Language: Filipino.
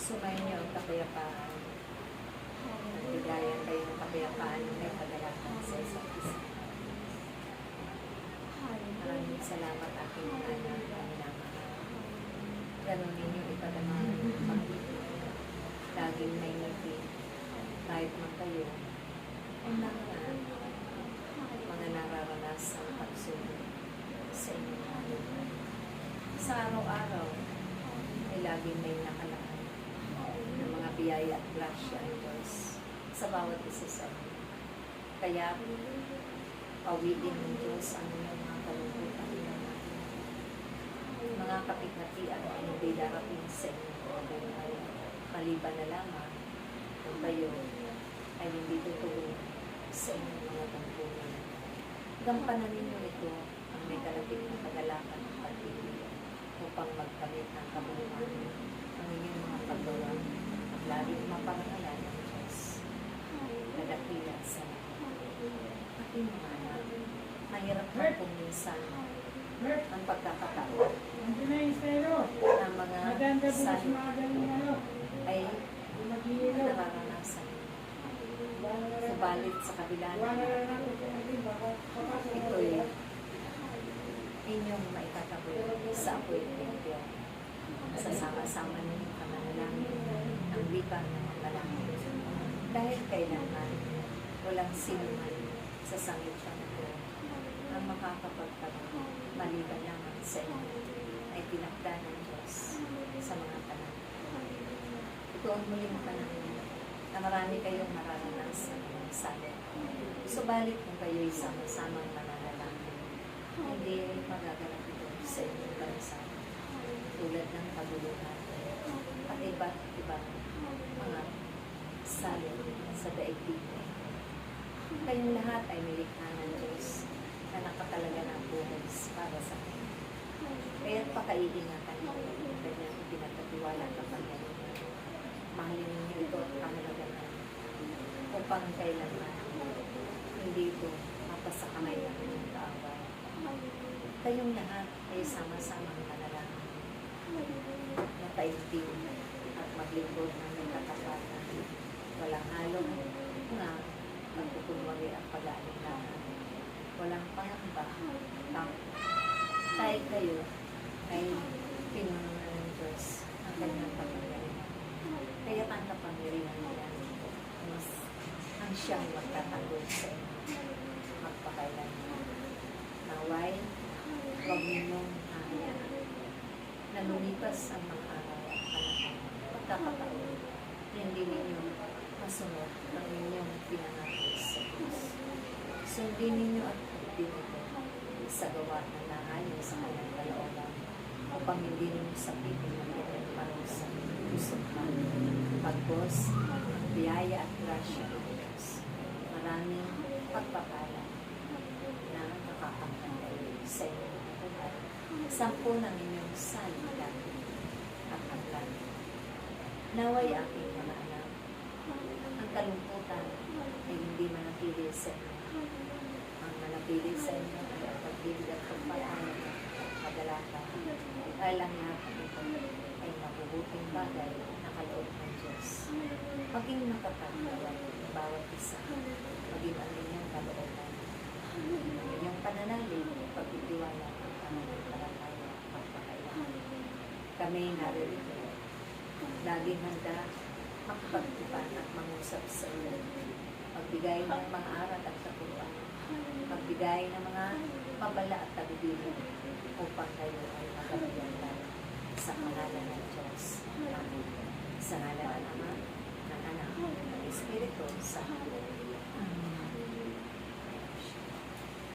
Sumayin niyo ang kapayapaan. Nagbigayan kayo ng kapayapaan ng may kagalakan sa isa't isa. Maraming salamat aking mga anak na minamahal. Ganun ninyo ipadamahan ng Panginoon. Laging may ngiti. Kahit man kayo ay mga nararanasang pagsunod sa inyong buhay. Sa araw-araw ay laging may nakalaan ng mga biyaya at grasya ng Diyos sa bawat isa sa inyo. Kaya pawiin ng Diyos ang inyong mga kalungkutan ng mga kapigatian ay hindi darating sa inyong buhay. Maliban na lamang kung kayo ay hindi tutuloy sa inyong mga tungkulin. Gampanan ninyo ito ang may kalapit ng kagalakan ng pag-ibig upang magkamit ng kabuluhan ang inyong mga paggawa at laging maparangalan ng Diyos na dakila sa aking mga anak. Mahirap na kung minsan ang pagkakataon ng mga salot ay nararanasan. Subalit sa kabila ng ito'y inyong maitataboy sa apoy ng Diyos. Sasama-sama ninyong pananalangin ang wika ng panalangin. Dahil kailangan walang sinuman sa sangitan ito ang makakapagtaboy maliban lamang sa inyo ay pinakda ng Diyos sa mga tanang. Ito ang muling panahon na marami kayong mararanasan ng salot. Subalit kung kayo'y sama-samang mananalangin, hindi magaganap ito sa inyong bansa tulad ng kabuluhan at iba't ibang mga salot sa daigdig. Kayong lahat ay nilikha ng Diyos na nakatalaga ng buhay para sa akin. Kaya't pakaiingatan ko yung kanyang pinagkatiwala kapag ganyan. Mahalin ninyo ito at pangalagaan upang kailanman hindi ito mapasakamay ng inyong kaaway. Kayong lahat ay sama-samang panalangin na taigting at maglingkod ng may katapatan. Walang halong nga magpupunwari ang pag-aalinlangan. Walang pangamba, dahil kayo ay pinununan ng Diyos ang kanyang pagkakaroon. Kaya ang kapangyarihan nila mas ang siyang magtatanggol sa inyo magpakailan mo. Naway, huwag ninyong hahayaan na lumipas ang mga araw at panahon pagkakataon hindi ninyo masunod ang inyong pinangako sa Diyos. Sundin ninyo at pagpin ito sa gawa na naayon sa kanyang kalooban upang hindi ninyo sapitin ang kanyang parusa gusto ka. Pagpos, biyaya at grasya ng Diyos. Maraming pagpapala na nakakapagpapay sa inyong buhay. 10 ng inyong salita at aklan. Naway aking mga anak, ang kalungkutan ay hindi manatili sa inyo. Ang manatili sa inyo ay ang pag-ibig at pagpapala at kagalakan. Dahil ang lahat ng ito ay mabubuting bagay na kaloob ng Diyos. Maging makapagpawal ng bawat isa, maging ang inyong kalooban, ang inyong pananalig, pagtitiwala ang pananampalataya at pagpakailangan. Kami naririto, laging handa makapagtupan at mangusap sa iyo, magbigay ng mga aral at katuruan, magbigay ng mga pabala at tagubilin upang kayo ay magabayan sa pangalan ng Diyos. Amen. Sa ngalan ng Ama, ng Anak, ng Espiritu Santo. Amen.